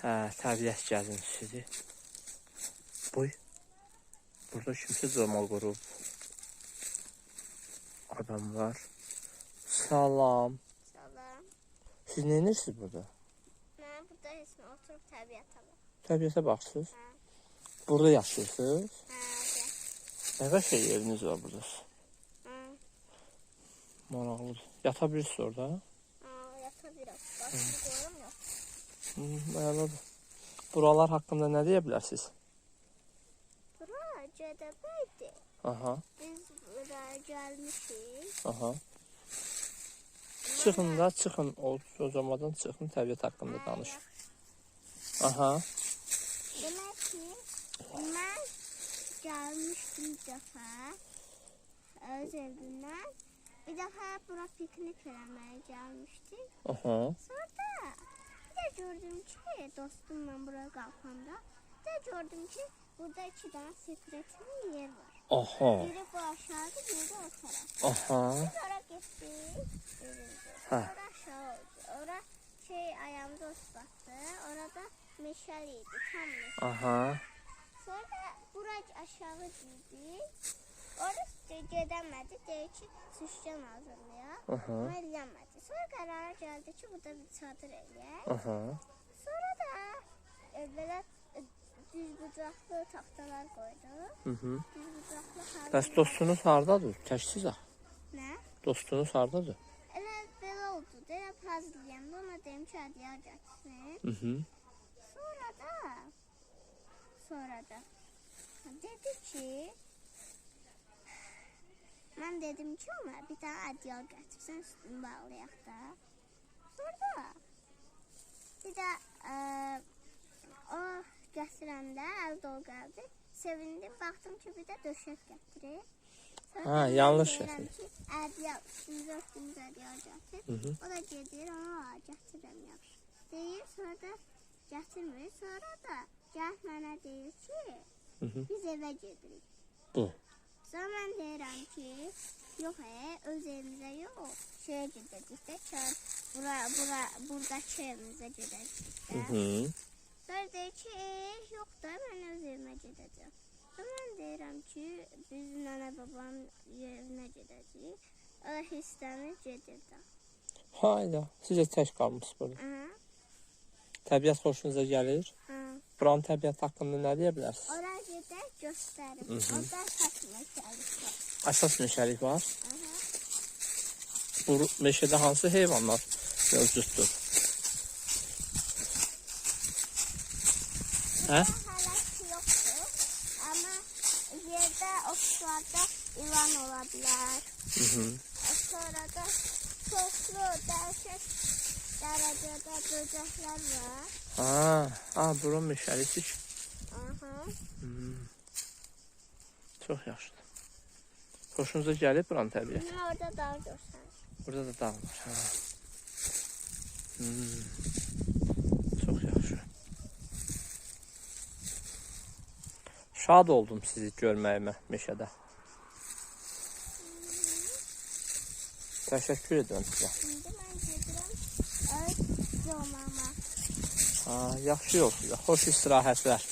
Hə, təbiət gəzintisidir. Boy. Burada kimsə camal qurub. Adam var. Salam. Salam. Siz nə edirsiniz burada? Mən burada resmi oturub təbiətə baxıram. Təbiətə baxırsınız? Hə. Burada yaşayırsınız? Hə, Nə qəşəng yeriniz var burada? hə. Maraqlıdır. Yata bilirsiniz orada? Yata biraz. Başını qoyuram yox. Məlumadır. Buralar haqqında nə deyə bilərsiniz? Bura Gədəbəydir. Aha, Biz bura gəlmişik. aha. Çıxın da, çıxın. O zamadan çıxın, təbiət haqqında danış. Aha. Demək ki, mən gəlmişdim bir dəfə öz evimdən. Bir dəfə bura piknik eləməyə gəlmişdik. Aha. Sonra bir də gördüm ki, dostumla bura qalxanda, bir də gördüm ki, burada 2 dənə sekretli yer var. Aha. Biri bu aşağıda, biri də o tərəf. Aha. Biz ora getdik, Hə. ora aşağı oldu. Ora ayağımda ıslatdı, orada meşəli idi, tam meşəli. Aha. Sonra bura aşağı gitdik. Orada gedəmədi, deyir ki, süşcan hazırlayaq. Aha. Amma eləmədi. Sonra qərara gəldi ki, burada bir çadır eləyək. Aha. Sonra da belə düzbucaqlı taxtalar qoyduq. Hı. Düzbucaqlı halı. Bəs dostunuz hardadır? Təksiz ax. Nə? Dostunuz hardadır? Elə belə oldu. Deyə hazırlayanda ona deyim ki, ədyar gətirsin. Hı. Sonra da dedi ki, mən dedim ki, ona bir dənə ədyal gətirsən, üstünü bağlayaq da. Sonra bir də o gətirəndə əl dolu gəldi. Sevindim, baxdım ki, bir də döşək gətirir. Ha, yanlış gətirir. gətirir. Ədyal, üstümüzə ədyal gətir. O da gedir, gətirirəm yaxşı. Deyir, sonra da gətirmir. Sonra da gəl mənə deyir ki, biz evə gedirik. Bu. Sonra mən deyirəm ki, yox, öz evimizə yox, şeyə gedəcək də, buradakı evimizə gedəcək də. Sonra deyir ki, yox da, mən öz evimə gedəcəm. Sonra mən deyirəm ki, biz nənə babamın evinə gedəcəyik. O da hissləmir, gedir də. Hayda, siz də tək qalmışsınız burada. Təbiət xoşunuza gəlir? Buranın təbiət haqqında nə deyə bilərsiniz? Ora gedək, göstərim. Orada əsas meşəlik var. Əsas meşəlik var? Bu meşədə hansı heyvanlar mövcuddur? Hə? Hələ ki yoxdur, amma yerdə, otlarda ilan ola bilər. Sonra da çoxlu, dəhşət dərəcədə böcəklər var. Bura meşəlikdir. Çox yaxşıdır. Xoşunuza gəlib buranın təbiəti? Orada dağ görsənir. Burada da dağ var. Çox yaxşı. Şad oldum sizi görməyimə meşədə. Təşəkkür edirəm sizə. İndi mən gedirəm öz yoluma. Yaxşı yol sizə. Xoş istirahətlər.